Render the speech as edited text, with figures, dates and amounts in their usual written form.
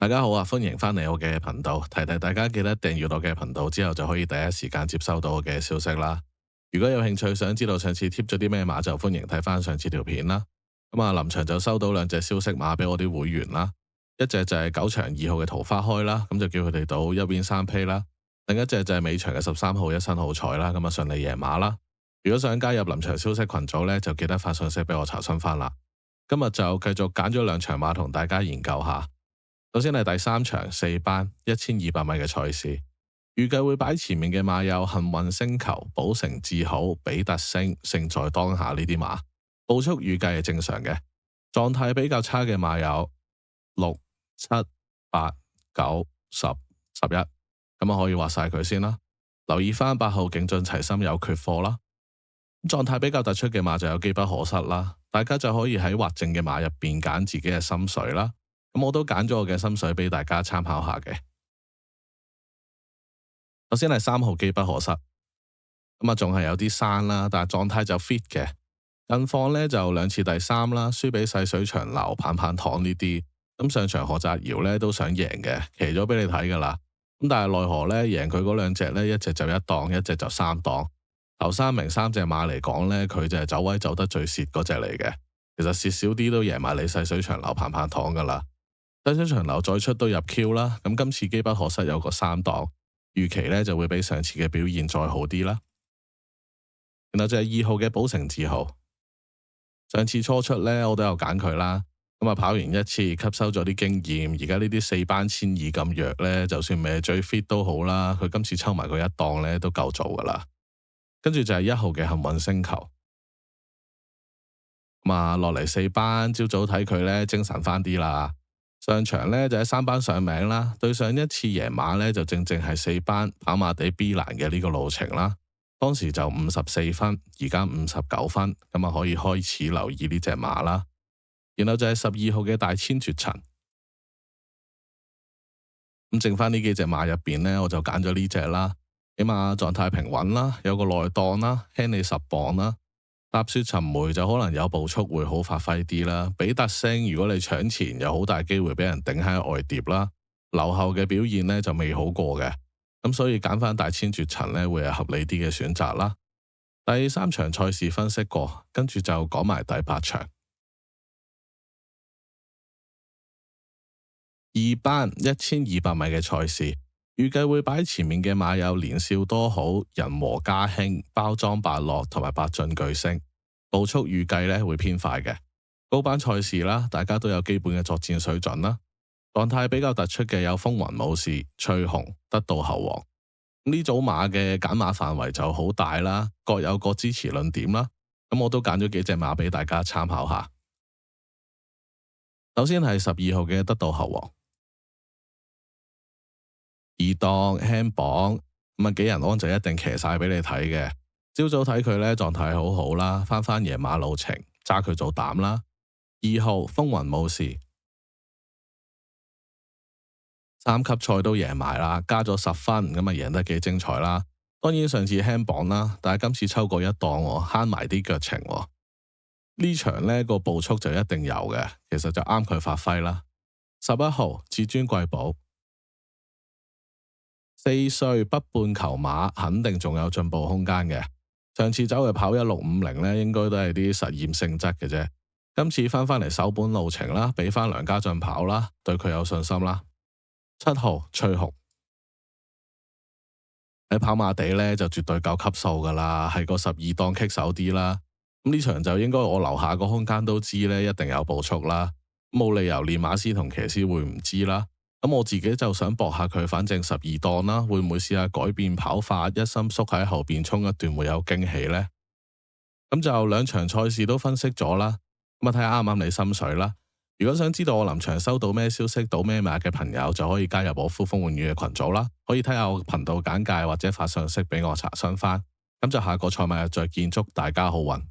大家好啊，歡迎返嚟我嘅頻道，提提大家記得訂閱我嘅頻道之後就可以第一時間接收到我嘅消息啦。如果有興趣想知道上次貼咗啲咩碼，就歡迎睇返上次條片啦。臨場就收到兩隻消息碼俾我啲會員啦，一隻就係9場2號嘅桃花開啦，咁就叫佢哋賭一 win 3 pay 啦。另一隻就係尾場嘅13號一新好彩啦，咁順利贏馬啦。如果想加入臨場消息群組呢，就記得發信息俾我查詢返啦。今日就繼續揀咗兩場馬同大家研究下。首先係第三場4班1200米嘅賽事，預計會擺前面嘅馬有幸運星球、寶城至好、比特星、勝在當下呢啲馬，步速預計係正常嘅。狀態比較差嘅馬有6、7、8、9、10、11，咁可以畫晒佢先啦。留意翻8號勁進齊心有缺貨啦。狀態比較突出嘅馬就有機不可失啦，大家就可以喺畫正嘅馬入邊揀自己嘅心水啦。咁我都揀咗我嘅心水俾大家參考下嘅。首先係3號機不可失，仲係有啲生啦，但係狀態就 fit 嘅。近況呢就兩次第三啦，輸俾細水長流、棒棒糖呢啲。咁上場何澤堯呢都想贏嘅，騎咗俾你睇噶啦。咁但係奈何呢，贏佢嗰兩隻呢，一隻就1檔，一隻就3檔。頭3名3隻馬嚟講呢，佢就係走位走得最蝕嗰隻嚟嘅。其實蝕少啲都贏埋你細水長流、棒棒糖噶啦。細水長流再出都入 Q 啦，咁今次機不可失有個3檔，預期呢就會比上次嘅表現再好啲啦。然後就係2號嘅寶城字號，上次初出呢，我都有揀佢啦，跑完一次吸收咗啲經驗，而家呢啲4班1200咁弱呢，就算未係最 fit 都好啦，佢今次抽埋佢一檔呢，都夠做噶啦。跟住就係1號嘅幸運星球，落嚟4班，朝早睇佢呢，精神翻啲啦。上場呢就喺3班上名啦，對上一次贏馬呢，就正係4班跑馬地 B 欄嘅呢個路程啦，當時就54分，而家59分，可以開始留意呢隻馬啦。然後就係12號嘅大千絕塵，剩翻呢幾隻馬入邊呢，我就揀咗呢隻啦，起碼狀態平穩啦，有個內檔啦，輕你10磅啦。踏雪尋梅就可能有步速會好發揮啲啦，比特星如果你搶前有好大機會俾人頂喺外碟啦，留後嘅表現呢就未好過嘅，咁所以揀翻大千絕塵呢會係合理啲嘅選擇啦。第3場賽事分析過，跟住就講埋第8場2班1200米嘅賽事，預計會擺前面嘅馬有年少多好、人和家興、包裝百樂同埋百進巨星，步速預計呢會偏快嘅。高班賽事啦，大家都有基本嘅作戰水準啦。狀態比較突出嘅有風雲武士、翠紅、得道猴王。呢組馬嘅揀馬範圍就好大啦，各有各支持論點啦。我都揀咗幾隻馬俾大家參考下。首先係12號嘅得道猴王。2檔輕磅，幾人安就一定騎晒俾你睇嘅。朝早睇佢呢狀態好好啦，翻夜馬路程揸佢做膽啦。2號風雲武士3級賽都贏埋啦，加咗10分，贏得幾精彩啦。當然上次輕磅啦，但係今次抽過1檔，慳埋啲腳程。呢場呢個步速就一定有嘅，其實就啱佢發揮啦。11號至尊貴寶。4歲北半球馬肯定仲有進步空間嘅，上次走去跑1650呢，應該都係啲實驗性質嘅啫。今次翻嚟首本路程啦，俾翻梁家俊跑啦，對佢有信心啦。7號翠紅喺跑馬地呢，就絕對夠級數噶啦，係個12檔棘手啲啦。呢場就應該我樓下個空間都知呢，一定有步速啦，冇理由練馬師同騎師會唔知啦。我自己就想搏下佢，反正12檔啦，會唔會試下改變跑法，一心縮喺後邊衝一段會有驚喜呢？就2場賽事都分析咗啦，睇下啱唔啱你心水啦。如果想知道我臨場收到咩消息、到咩馬嘅朋友，就可以加入我呼風喚雨嘅群組啦，可以睇下我頻道簡介或者發信息俾我查詢翻。就下個賽馬日再見，祝大家好運。